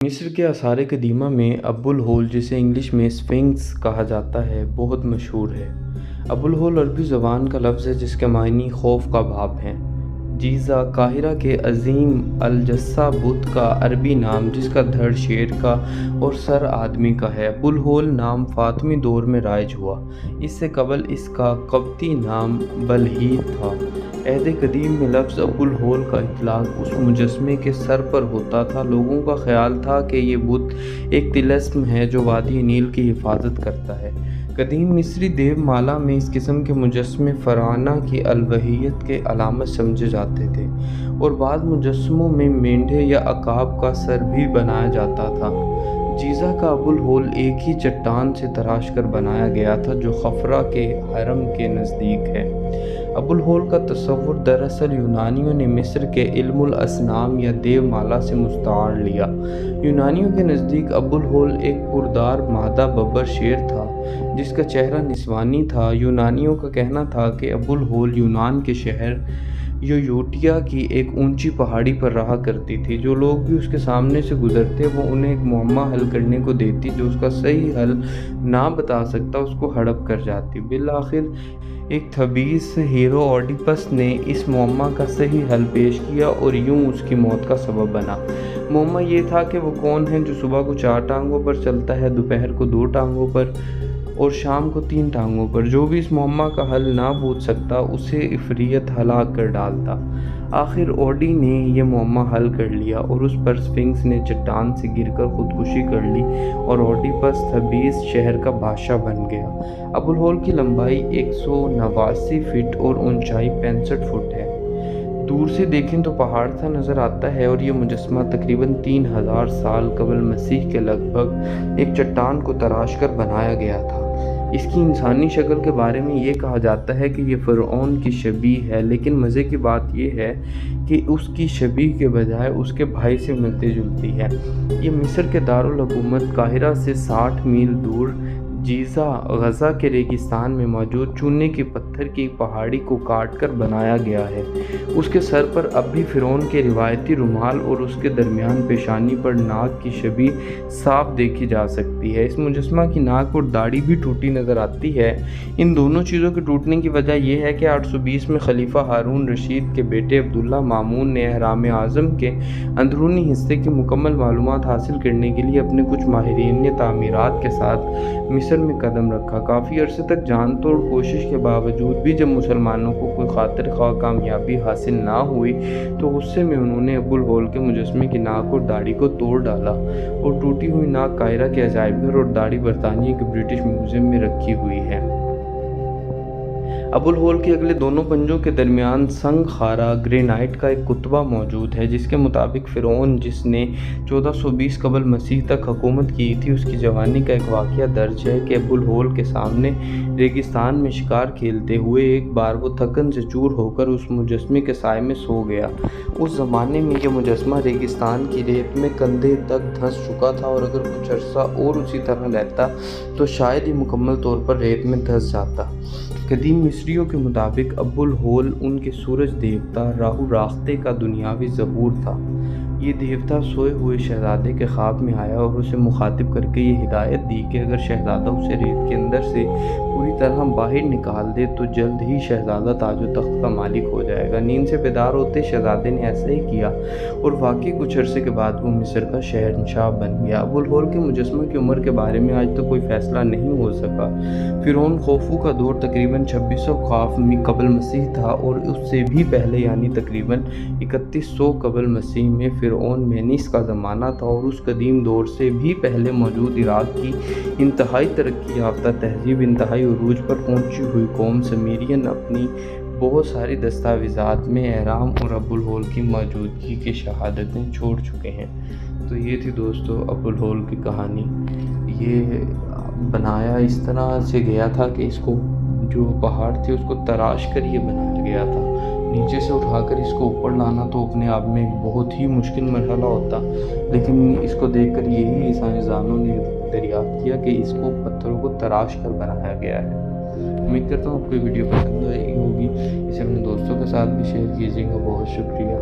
مصر کے آثار قدیمہ میں ابو الہول، جسے انگلش میں اسفنکس کہا جاتا ہے، بہت مشہور ہے۔ ابو الہول عربی زبان کا لفظ ہے جس کے معنی خوف کا باب ہیں۔ جیزہ، قاہرہ کے عظیم الجثہ بت کا عربی نام جس کا دھڑ شیر کا اور سر آدمی کا ہے۔ ابو الہول نام فاطمی دور میں رائج ہوا۔ اس سے قبل اس کا قبطی نام بلہیت تھا۔ عہد قدیم میں لفظ ابو الہول کا اطلاق اس مجسمے کے سر پر ہوتا تھا۔ لوگوں کا خیال تھا کہ یہ بت ایک طلسم ہے جو وادی نیل کی حفاظت کرتا ہے۔ قدیم مصری دیو مالا میں اس قسم کے مجسمے فراعنہ کی الوہیت کے علامت سمجھے جاتے تھے، اور بعض مجسموں میں مینڈھے یا عقاب کا سر بھی بنایا جاتا تھا۔ جیزہ کا ابو الہول ایک ہی چٹان سے تراش کر بنایا گیا تھا جو خفرہ کے حرم کے نزدیک ہے۔ ابو الہول کا تصور دراصل یونانیوں نے مصر کے علم الاصنام یا دیو مالا سے مستعار لیا۔ یونانیوں کے نزدیک ابو الہول ایک پردار مادہ ببر شیر تھا جس کا چہرہ نسوانی تھا۔ یونانیوں کا کہنا تھا کہ ابو الہول یونان کے شہر یویوٹیا کی ایک اونچی پہاڑی پر رہا کرتی تھی۔ جو لوگ بھی اس کے سامنے سے گزرتے وہ انہیں ایک معمہ حل کرنے کو دیتی، جو اس کا صحیح حل نہ بتا سکتا اس کو ہڑپ کر جاتی۔ بالآخر ایک تھبیس ہیرو اوڈیپس نے اس معمہ کا صحیح حل پیش کیا اور یوں اس کی موت کا سبب بنا۔ معمہ یہ تھا کہ وہ کون ہے جو صبح کو 4 ٹانگوں پر چلتا ہے، دوپہر کو 2 ٹانگوں پر اور شام کو 3 ٹانگوں پر۔ جو بھی اس معمہ کا حل نہ بوجھ سکتا اسے عفریت ہلاک کر ڈالتا۔ آخر اوڈی نے یہ معمہ حل کر لیا اور اس پر اسفنکس نے چٹان سے گر کر خودکشی کر لی اور اوڈیپس تھبیس شہر کا بادشاہ بن گیا۔ ابو الہول کی لمبائی 189 فٹ اور اونچائی 65 فٹ ہے۔ دور سے دیکھیں تو پہاڑ سا نظر آتا ہے، اور یہ مجسمہ تقریباً 3000 سال قبل مسیح کے لگ بھگ ایک چٹان کو تراش کر بنایا گیا تھا۔ اس کی انسانی شکل کے بارے میں یہ کہا جاتا ہے کہ یہ فرعون کی شبیہ ہے، لیکن مزے کی بات یہ ہے کہ اس کی شبیہ کے بجائے اس کے بھائی سے ملتی جلتی ہے۔ یہ مصر کے دارالحکومت قاہرہ سے 60 میل دور جیزہ، غزہ کے ریگستان میں موجود چونے کے پتھر کی پہاڑی کو کاٹ کر بنایا گیا ہے۔ اس کے سر پر اب بھی فرعون کے روایتی رومال اور اس کے درمیان پیشانی پر ناک کی شبیہ صاف دیکھی جا سکتی ہے۔ اس مجسمہ کی ناک اور داڑھی بھی ٹوٹی نظر آتی ہے۔ ان دونوں چیزوں کے ٹوٹنے کی وجہ یہ ہے کہ 820 میں خلیفہ ہارون رشید کے بیٹے عبداللہ مامون نے اہرام اعظم کے اندرونی حصے کی مکمل معلومات حاصل کرنے کے لیے اپنے کچھ ماہرین تعمیرات کے ساتھ مصر میں قدم رکھا۔ کافی عرصے تک جان توڑ کوشش کے باوجود بھی جب مسلمانوں کو کوئی خاطر خواہ کامیابی حاصل نہ ہوئی تو غصے میں انہوں نے ابو الہول کے مجسمے کی ناک اور داڑھی کو توڑ ڈالا، اور ٹوٹی ہوئی ناک قاہرہ کے عجائب گھر اور داڑھی برطانیہ کے برٹش میوزیم میں رکھی ہوئی ہے۔ ابو الہول کے اگلے دونوں پنجوں کے درمیان سنگ خارا گرینائٹ کا ایک کتبہ موجود ہے جس کے مطابق فرعون جس نے 1420 قبل مسیح تک حکومت کی تھی، اس کی جوانی کا ایک واقعہ درج ہے کہ ابو الہول کے سامنے ریگستان میں شکار کھیلتے ہوئے ایک بار وہ تھکن سے چور ہو کر اس مجسمے کے سائے میں سو گیا۔ اس زمانے میں یہ مجسمہ ریگستان کی ریت میں کندھے تک دھنس چکا تھا، اور اگر کچھ عرصہ اور اسی طرح رہتا تو شاید ہی مکمل طور پر ریت میں دھنس جاتا۔ قدیم مصریوں کے مطابق ابو الہول ان کے سورج دیوتا راہو راختہ کا دنیاوی ظہور تھا۔ یہ دیوتا سوئے ہوئے شہزادے کے خواب میں آیا اور اسے مخاطب کر کے یہ ہدایت دی کہ اگر شہزادہ اسے ریت کے اندر سے پوری طرح باہر نکال دے تو جلد ہی شہزادہ تاج و تخت کا مالک ہو جائے گا۔ نیند سے بیدار ہوتے شہزادے نے ایسا ہی کیا، اور واقعی کچھ عرصے کے بعد وہ مصر کا شہنشاہ بن گیا۔ ابو الہول کے مجسمے کی عمر کے بارے میں آج تک کوئی فیصلہ نہیں ہو سکا۔ فرعون خوفو کا دور تقریباً 2600 قبل مسیح تھا، اور اس سے بھی پہلے یعنی تقریباً 3100 قبل مسیح میں فرعون مینیس کا زمانہ تھا، اور اس قدیم دور سے بھی پہلے موجود عراق کی انتہائی ترقی یافتہ تہذیب انتہائی عروج پر پہنچی ہوئی قوم سمیرین اپنی بہت ساری دستاویزات میں اہرام اور ابو الہول کی موجودگی کی شہادتیں چھوڑ چکے ہیں۔ تو یہ تھی دوستو ابو الہول کی کہانی۔ یہ بنایا اس طرح سے گیا تھا کہ اس کو جو پہاڑ تھے اس کو تراش کر یہ بنایا گیا تھا۔ نیچے سے اٹھا کر اس کو اوپر لانا تو اپنے آپ میں بہت ہی مشکل مرحلہ ہوتا، لیکن اس کو دیکھ کر یہی سائنسدانوں نے دریافت کیا کہ اس کو پتھروں کو تراش کر بنایا گیا ہے۔ امید کرتا ہوں آپ کو یہ ویڈیو پسند آئی ہوگی، اسے اپنے دوستوں کے ساتھ بھی شیئر کیجیے گا۔ بہت شکریہ۔